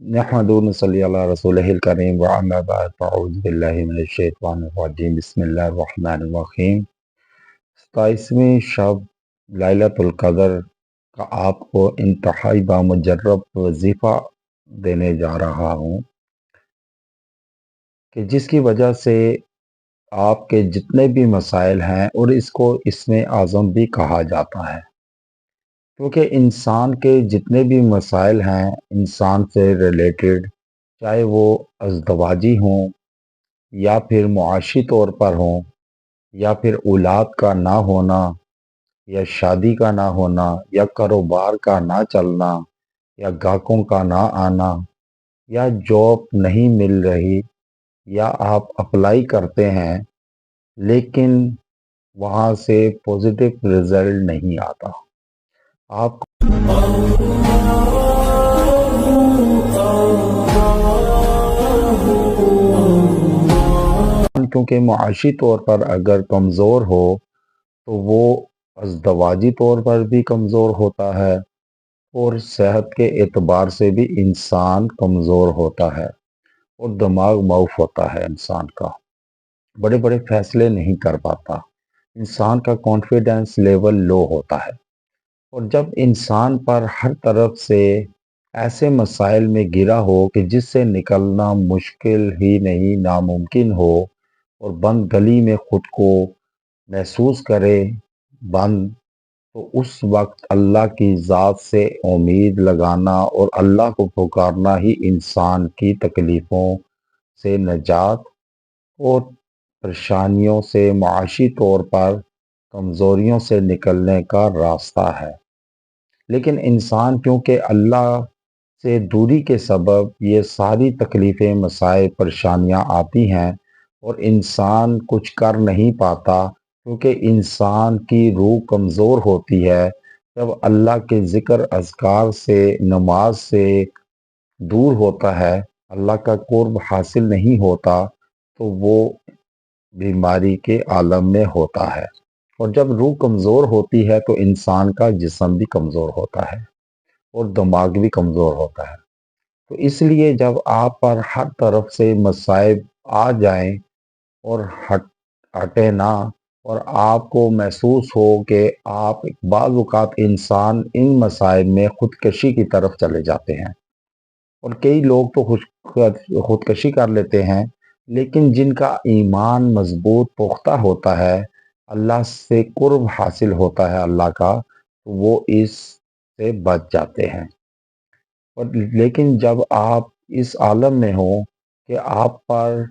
नहमदुहु व नसल्ली अला रसूलिहिल करीम व अम्मा बाद फ़अऊज़ु बिल्लाहि मिनश शैतानिर रजीम बिस्मिल्लाहिर रहमानिर रहीम। 27वीं शब लैलतुल क़द्र का आपको इंतहाई बामुजर्रब वजीफ़ा देने जा रहा हूँ कि जिसकी वजह से आपके जितने भी मसाइल हैं, और इसको इसमें आज़म भी कहा जाता है, क्योंकि इंसान के जितने भी मसाइल हैं इंसान से रिलेटेड, चाहे वो अज़दवाजी हों या फिर मुआशी तौर पर हों, या फिर औलाद का ना होना, या शादी का ना होना, या कारोबार का ना चलना, या ग्राहकों का ना आना, या जॉब नहीं मिल रही, या आप अप्लाई करते हैं लेकिन वहाँ से पॉजिटिव रिजल्ट नहीं आता। आप क्योंकि मुआशी तौर पर अगर कमज़ोर हो तो वो अज़दवाजी तौर पर भी कमज़ोर होता है, और सेहत के एतबार से भी इंसान कमज़ोर होता है, और दिमाग माऊफ होता है इंसान का, बड़े बड़े फैसले नहीं कर पाता, इंसान का कॉन्फिडेंस लेवल लो होता है। और जब इंसान पर हर तरफ से ऐसे मसाइल में घिरा हो कि जिससे निकलना मुश्किल ही नहीं नामुमकिन हो, और बंद गली में खुद को महसूस करे बंद, तो उस वक्त अल्लाह की ज़ात से उम्मीद लगाना और अल्लाह को पुकारना ही इंसान की तकलीफ़ों से निजात और परेशानियों से, माशी तौर पर कमज़ोरियों से निकलने का रास्ता है। लेकिन इंसान क्योंकि अल्लाह से दूरी के सबब ये सारी तकलीफ़ें, मसाइल, परेशानियाँ आती हैं, और इंसान कुछ कर नहीं पाता, क्योंकि इंसान की रूह कमज़ोर होती है। जब अल्लाह के ज़िक्र अज़कार से, नमाज से दूर होता है, अल्लाह का कुर्ब हासिल नहीं होता, तो वो बीमारी के आलम में होता है। और जब रूह कमज़ोर होती है तो इंसान का जिस्म भी कमज़ोर होता है, और दिमाग भी कमज़ोर होता है। तो इसलिए जब आप पर हर तरफ से मसाइब आ जाएं और हटे ना, और आपको महसूस हो कि आप बाज़ औक़ात इंसान इन मसाइब में ख़ुदकशी की तरफ चले जाते हैं, और कई लोग तो ख़ुदकशी कर लेते हैं, लेकिन जिनका ईमान मज़बूत पुख्ता होता है, अल्लाह से कुर्ब हासिल होता है अल्लाह का, तो वो इससे बच जाते हैं। और लेकिन जब आप इस आलम में हो कि आप पर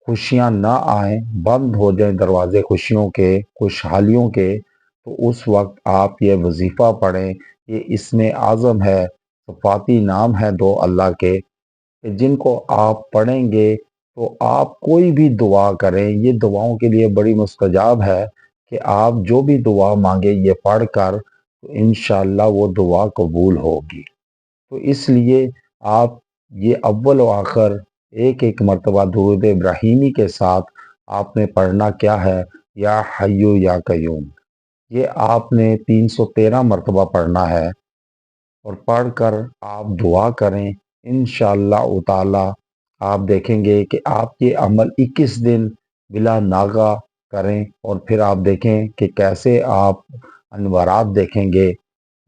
खुशियाँ ना आएँ, बंद हो जाएँ दरवाज़े खुशियों के, खुशहालियों के, तो उस वक्त आप ये वजीफ़ा पढ़ें। ये इसमें आज़म है, सफ़ाती नाम है दो अल्लाह के, कि जिनको आप पढ़ेंगे तो आप कोई भी दुआ करें, ये दुआओं के लिए बड़ी मुस्तजाब है, कि आप जो भी दुआ मांगे ये पढ़कर, तो इंशाअल्लाह वो दुआ कबूल होगी। तो इसलिए आप ये अव्वल व आखिर एक एक मरतबा दुरूद इब्राहीमी के साथ आपने पढ़ना क्या है, या हय्यु या कय्यूम, ये आपने 313 मरतबा पढ़ना है, और पढ़कर आप दुआ करें। इंशाअल्लाह ताला आप देखेंगे कि आप ये अमल 21 दिन बिला नागा करें, और फिर आप देखें कि कैसे आप अनवारात देखेंगे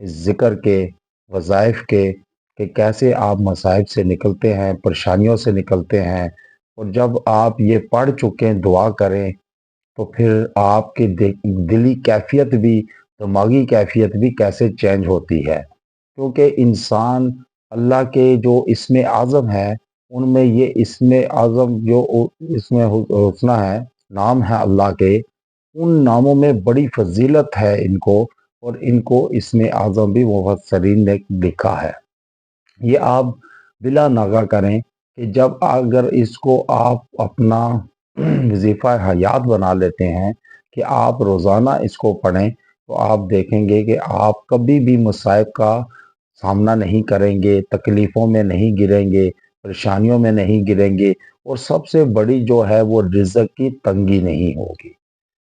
इस ज़िक्र के, वज़ाइफ के, कि कैसे आप मसाइब से निकलते हैं, परेशानियों से निकलते हैं। और जब आप ये पढ़ चुकें, दुआ करें, तो फिर आपकी दिली कैफियत भी, दिमागी कैफियत भी कैसे चेंज होती है, क्योंकि इंसान अल्लाह के जो इसमें आज़म है, उनमें ये इसमें आज़म जो इसमें हुस्ना है, नाम है अल्लाह के, उन नामों में बड़ी फजीलत है इनको, और इनको इसमें आज़म भी मुफस्सरीन ने लिखा है। ये आप बिला नागा करें कि जब अगर इसको आप अपना वजीफ़ा हयात बना लेते हैं, कि आप रोज़ाना इसको पढ़ें, तो आप देखेंगे कि आप कभी भी मुसाइब का सामना नहीं करेंगे, तकलीफ़ों में नहीं गिरेंगे, परेशानियों में नहीं गिरेंगे, और सबसे बड़ी जो है वो रिज़्क की तंगी नहीं होगी।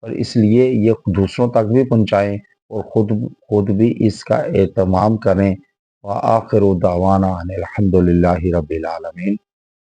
और इसलिए ये दूसरों तक भी पहुँचाएँ, और खुद खुद भी इसका एहतमाम करें, व आखिर दावाना अनिल हम्दुलिल्लाहि रब्बिल आलमीन।